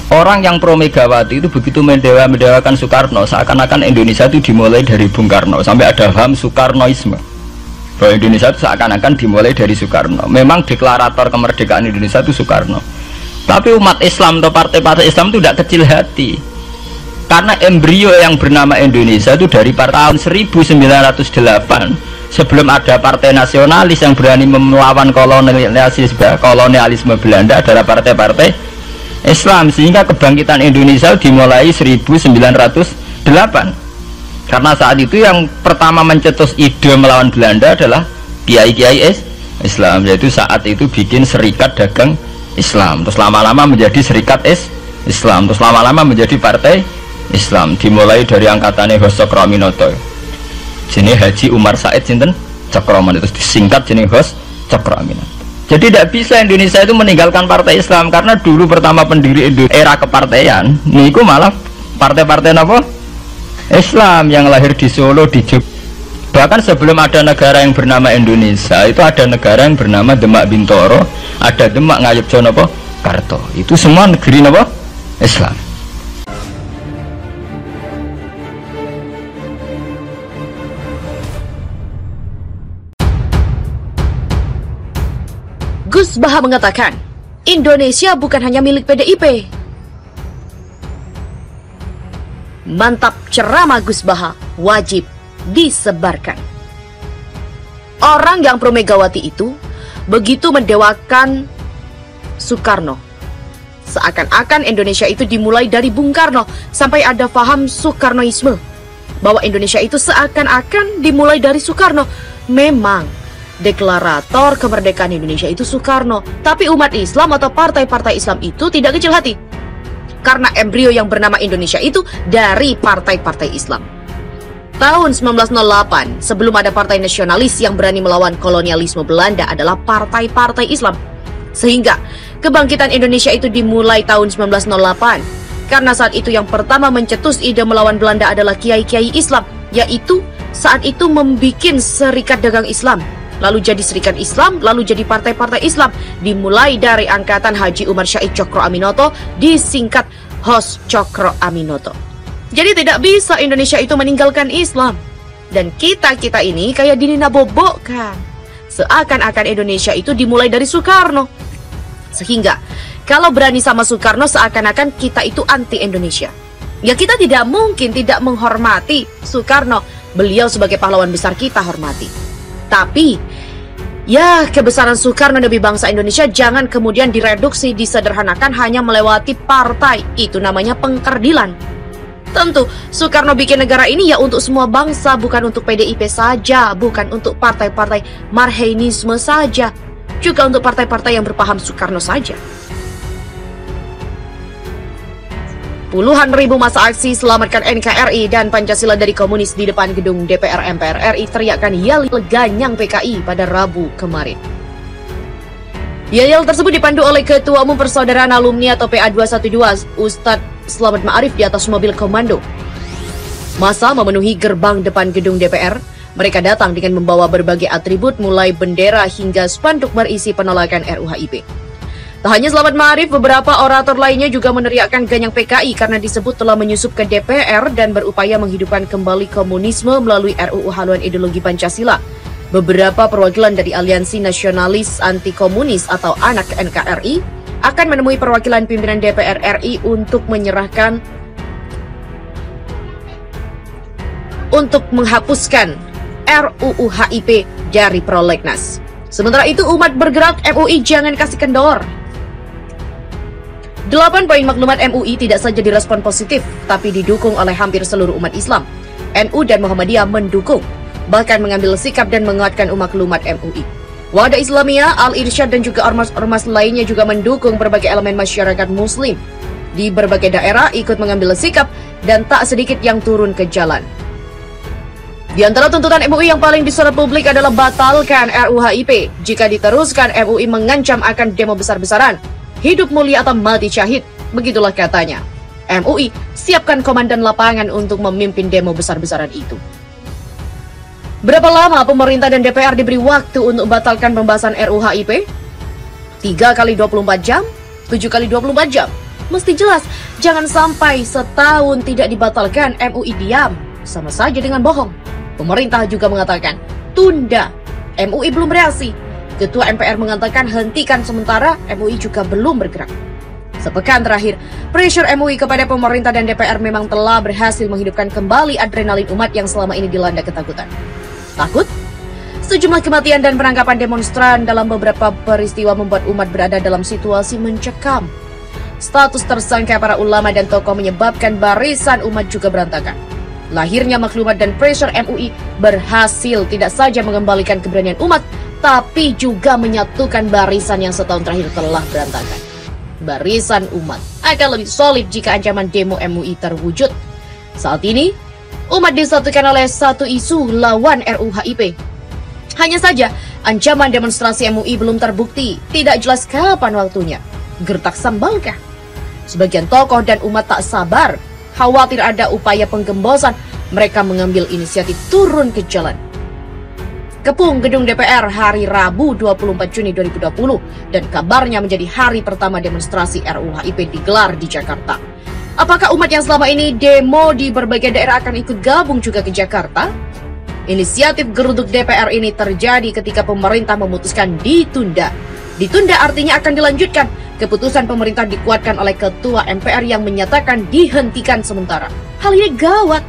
Orang yang pro Megawati itu begitu mendewakan Soekarno, seakan-akan Indonesia itu dimulai dari Bung Karno, sampai ada paham Soekarnoisme bahwa Indonesia itu seakan-akan dimulai dari Soekarno. Memang deklarator kemerdekaan Indonesia itu Soekarno, tapi umat Islam atau partai-partai Islam itu tidak kecil hati, karena embrio yang bernama Indonesia itu dari tahun 1908, sebelum ada partai nasionalis yang berani melawan kolonialisme Belanda, adalah partai-partai Islam, sehingga kebangkitan Indonesia dimulai 1908. Karena saat itu yang pertama mencetus ide melawan Belanda adalah kiai-kiai Islam, yaitu saat itu bikin serikat dagang Islam, terus lama-lama menjadi serikat Islam, terus lama-lama menjadi partai Islam, dimulai dari angkatannya Hos Cokroaminoto, jenis Haji Umar Said sinten Cokroaminoto, terus disingkat jenis Hos Cokroaminoto. Jadi tidak bisa Indonesia itu meninggalkan partai Islam, karena dulu pertama pendiri era kepartaian niku malah partai-partai apa? Islam yang lahir di Solo, di Jogja. Bahkan sebelum ada negara yang bernama Indonesia, itu ada negara yang bernama Demak Bintoro, ada Demak Ngayogyakarta apa? Karto. Itu semua negeri apa? Islam. Gus Baha mengatakan, Indonesia bukan hanya milik PDIP. Mantap ceramah Gus Baha, wajib disebarkan. Orang yang pro Megawati itu begitu mendewakan Soekarno, seakan-akan Indonesia itu dimulai dari Bung Karno, sampai ada paham Soekarnoisme bahwa Indonesia itu seakan-akan dimulai dari Soekarno. Memang deklarator kemerdekaan Indonesia itu Soekarno, tapi umat Islam atau partai-partai Islam itu tidak kecil hati, karena embrio yang bernama Indonesia itu dari partai-partai Islam. Tahun 1908, sebelum ada partai nasionalis yang berani melawan kolonialisme Belanda, adalah partai-partai Islam. Sehingga kebangkitan Indonesia itu dimulai tahun 1908, karena saat itu yang pertama mencetus ide melawan Belanda adalah kiai-kiai Islam, yaitu saat itu membikin serikat dagang Islam, lalu jadi serikat Islam, lalu jadi partai-partai Islam, dimulai dari angkatan Haji Umar Said Cokroaminoto, disingkat Hos Cokroaminoto. Jadi tidak bisa Indonesia itu meninggalkan Islam. Dan kita-kita ini kayak dinina bobokkan, seakan-akan Indonesia itu dimulai dari Soekarno. Sehingga kalau berani sama Soekarno, seakan-akan kita itu anti Indonesia. Ya, kita tidak mungkin tidak menghormati Soekarno. Beliau sebagai pahlawan besar kita hormati. Tapi ya, kebesaran Soekarno demi bangsa Indonesia jangan kemudian direduksi, disederhanakan hanya melewati partai. Itu namanya pengkerdilan. Tentu Soekarno bikin negara ini ya untuk semua bangsa, bukan untuk PDIP saja, bukan untuk partai-partai marhainisme saja, juga untuk partai-partai yang berpaham Soekarno saja. Puluhan ribu massa aksi selamatkan NKRI dan Pancasila dari komunis di depan gedung DPR MPR RI teriakan yel ganyang PKI pada Rabu kemarin. Yel tersebut dipandu oleh Ketua Umum Persaudaraan Alumni atau PA212, Ustadz Slamet Ma'arif, di atas mobil komando. Massa memenuhi gerbang depan gedung DPR. Mereka datang dengan membawa berbagai atribut mulai bendera hingga spanduk berisi penolakan RUU-HIP. Tak hanya Slamet Ma'arif, beberapa orator lainnya juga meneriakkan ganyang PKI karena disebut telah menyusup ke DPR dan berupaya menghidupkan kembali komunisme melalui RUU Haluan Ideologi Pancasila. Beberapa perwakilan dari Aliansi Nasionalis Anti Komunis atau ANAK NKRI akan menemui perwakilan pimpinan DPR RI untuk menghapuskan RUU HIP dari prolegnas. Sementara itu umat bergerak MUI jangan kasih kendor. 8 poin maklumat MUI tidak saja direspon positif, tapi didukung oleh hampir seluruh umat Islam. NU dan Muhammadiyah mendukung, bahkan mengambil sikap dan menguatkan maklumat MUI. Wadah Islamiyah, Al-Irsyad dan juga ormas-ormas lainnya juga mendukung berbagai elemen masyarakat Muslim. Di berbagai daerah ikut mengambil sikap dan tak sedikit yang turun ke jalan. Di antara tuntutan MUI yang paling disorot publik adalah batalkan RUU HIP. Jika diteruskan, MUI mengancam akan demo besar-besaran. Hidup mulia atau mati syahid, begitulah katanya. MUI siapkan komandan lapangan untuk memimpin demo besar-besaran itu. Berapa lama pemerintah dan DPR diberi waktu untuk membatalkan pembahasan RUU HIP? 3 kali 24 jam? 7 kali 24 jam? Mesti jelas, jangan sampai setahun tidak dibatalkan MUI diam. Sama saja dengan bohong. Pemerintah juga mengatakan, tunda. MUI belum bereaksi. Ketua MPR mengatakan hentikan sementara, MUI juga belum bergerak. Sepekan terakhir, pressure MUI kepada pemerintah dan DPR memang telah berhasil menghidupkan kembali adrenalin umat yang selama ini dilanda ketakutan. Takut? Sejumlah kematian dan penangkapan demonstran dalam beberapa peristiwa membuat umat berada dalam situasi mencekam. Status tersangka para ulama dan tokoh menyebabkan barisan umat juga berantakan. Lahirnya maklumat dan pressure MUI berhasil tidak saja mengembalikan keberanian umat, tapi juga menyatukan barisan yang setahun terakhir telah berantakan. Barisan umat akan lebih solid jika ancaman demo MUI terwujud. Saat ini, umat disatukan oleh satu isu lawan RUU HIP. Hanya saja, ancaman demonstrasi MUI belum terbukti, tidak jelas kapan waktunya. Gertak sambalkah? Sebagian tokoh dan umat tak sabar, khawatir ada upaya penggembosan, mereka mengambil inisiatif turun ke jalan. Kepung gedung DPR hari Rabu 24 Juni 2020 dan kabarnya menjadi hari pertama demonstrasi RUU HIP digelar di Jakarta. Apakah umat yang selama ini demo di berbagai daerah akan ikut gabung juga ke Jakarta? Inisiatif geruduk DPR ini terjadi ketika pemerintah memutuskan ditunda. Ditunda artinya akan dilanjutkan. Keputusan pemerintah dikuatkan oleh Ketua MPR yang menyatakan dihentikan sementara. Hal ini gawat.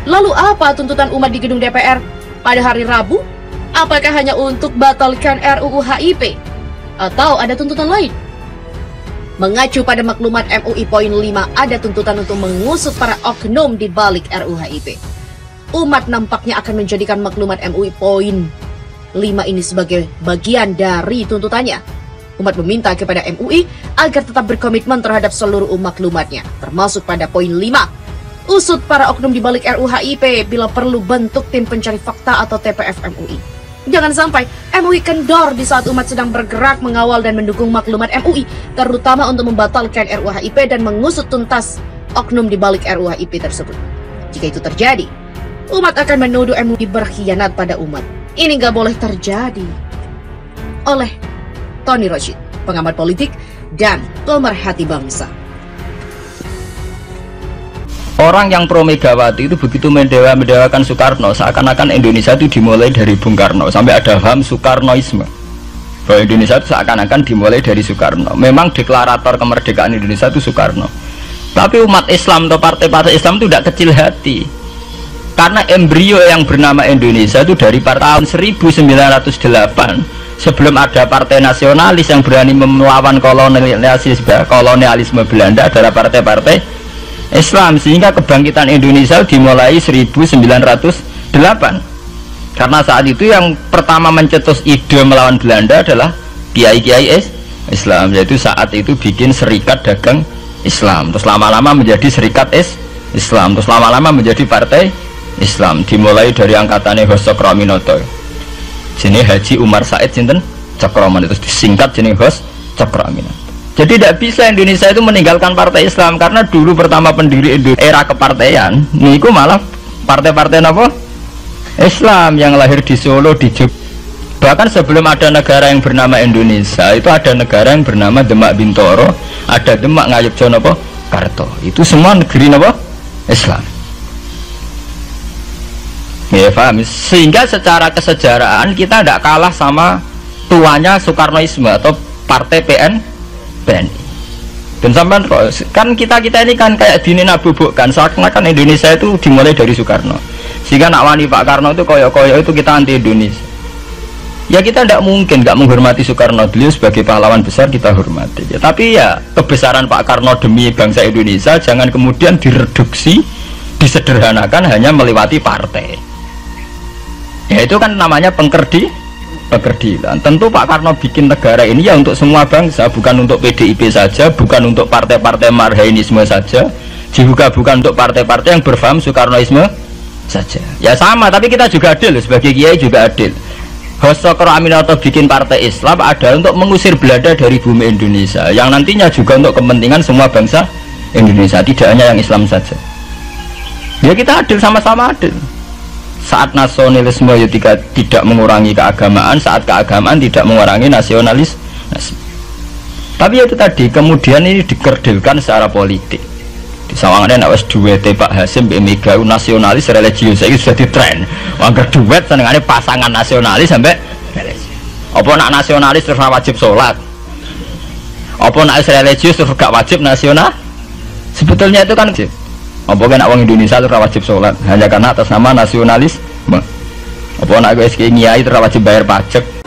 Lalu apa tuntutan umat di gedung DPR pada hari Rabu? Apakah hanya untuk batalkan RUU HIP? Atau ada tuntutan lain? Mengacu pada maklumat MUI poin 5, ada tuntutan untuk mengusut para oknum di balik RUU HIP. Umat nampaknya akan menjadikan maklumat MUI poin 5 ini sebagai bagian dari tuntutannya. Umat meminta kepada MUI agar tetap berkomitmen terhadap seluruh maklumatnya, termasuk pada poin 5. Usut para oknum di balik RUU HIP, bila perlu bentuk tim pencari fakta atau TPF MUI. Jangan sampai MUI kendor di saat umat sedang bergerak mengawal dan mendukung maklumat MUI, terutama untuk membatalkan RUU HIP dan mengusut tuntas oknum di balik RUU HIP tersebut. Jika itu terjadi, umat akan menuduh MUI berkhianat pada umat. Ini nggak boleh terjadi. Oleh Tony Rashid, pengamat politik dan pemerhati bangsa. Orang yang pro Megawati itu begitu mendewakan Soekarno, seakan-akan Indonesia itu dimulai dari Bung Karno, sampai ada paham Soekarnoisme. Bahwa Indonesia itu seakan-akan dimulai dari Soekarno. Memang deklarator kemerdekaan Indonesia itu Soekarno. Tapi umat Islam atau partai-partai Islam itu tidak kecil hati. Karena embrio yang bernama Indonesia itu dari tahun 1908, sebelum ada partai nasionalis yang berani melawan kolonialisme Belanda, adalah partai-partai Islam, sehingga kebangkitan Indonesia dimulai 1908. Karena saat itu yang pertama mencetus ide melawan Belanda adalah kiai-kiai Islam, yaitu saat itu bikin serikat dagang Islam, terus lama-lama menjadi serikat Islam, terus lama-lama menjadi partai Islam. Dimulai dari angkatannya Hos Cokroaminoto, jenis Haji Umar Said Sinten Cokroaminoto, itu disingkat jenis Hos Cokroaminoto. Jadi tidak bisa Indonesia itu meninggalkan partai Islam, karena dulu pertama pendiri era kepartaian niku malah partai-partai apa? Islam yang lahir di Solo, di Jogja. Bahkan sebelum ada negara yang bernama Indonesia, itu ada negara yang bernama Demak Bintoro, ada Demak Ngayogyakarta apa? Karto. Itu semua negeri apa? Islam. Ya paham? Sehingga secara kesejarahan kita tidak kalah sama tuanya Soekarnoisme atau partai PNI. Dan sampai kan kita ini kan kayak dini nabubukkan, seakan-akan Indonesia itu dimulai dari Soekarno. Sehingga nak wani Pak Karno itu koyok-koyok itu kita anti Indonesia. Ya kita tidak mungkin nggak menghormati Soekarno, beliau sebagai pahlawan besar kita hormati. Ya, tapi ya kebesaran Pak Karno demi bangsa Indonesia jangan kemudian direduksi, disederhanakan hanya melewati partai. Ya itu kan namanya pekerdilan. Tentu Pak Karno bikin negara ini ya untuk semua bangsa, bukan untuk PDIP saja, bukan untuk partai-partai marhainisme saja, juga bukan untuk partai-partai yang berfaham Soekarnoisme saja. Ya sama, tapi kita juga adil, sebagai kiai juga adil. Hos Cokroaminoto bikin partai Islam adalah untuk mengusir Belanda dari bumi Indonesia, yang nantinya juga untuk kepentingan semua bangsa Indonesia, tidak hanya yang Islam saja. Ya kita adil, sama-sama adil. Saat nasionalisme ya tidak mengurangi keagamaan, saat keagamaan tidak mengurangi nasionalis. Tapi itu tadi kemudian ini dikerdilkan secara politik. Di sawangannya nak wes duet Pak Hasim Mbak Mega nasionalis religius itu sudah ditren. Angger duet senengane pasangan nasionalis sampai religius. Apa nak nasionalis terus wajib sholat? Apa nak religius terus gak wajib nasional? Sebetulnya itu kan apa kan orang Indonesia terus wajib sholat hanya karena atas nama nasionalis. Apa nak wes kiai terus wajib bayar pajak?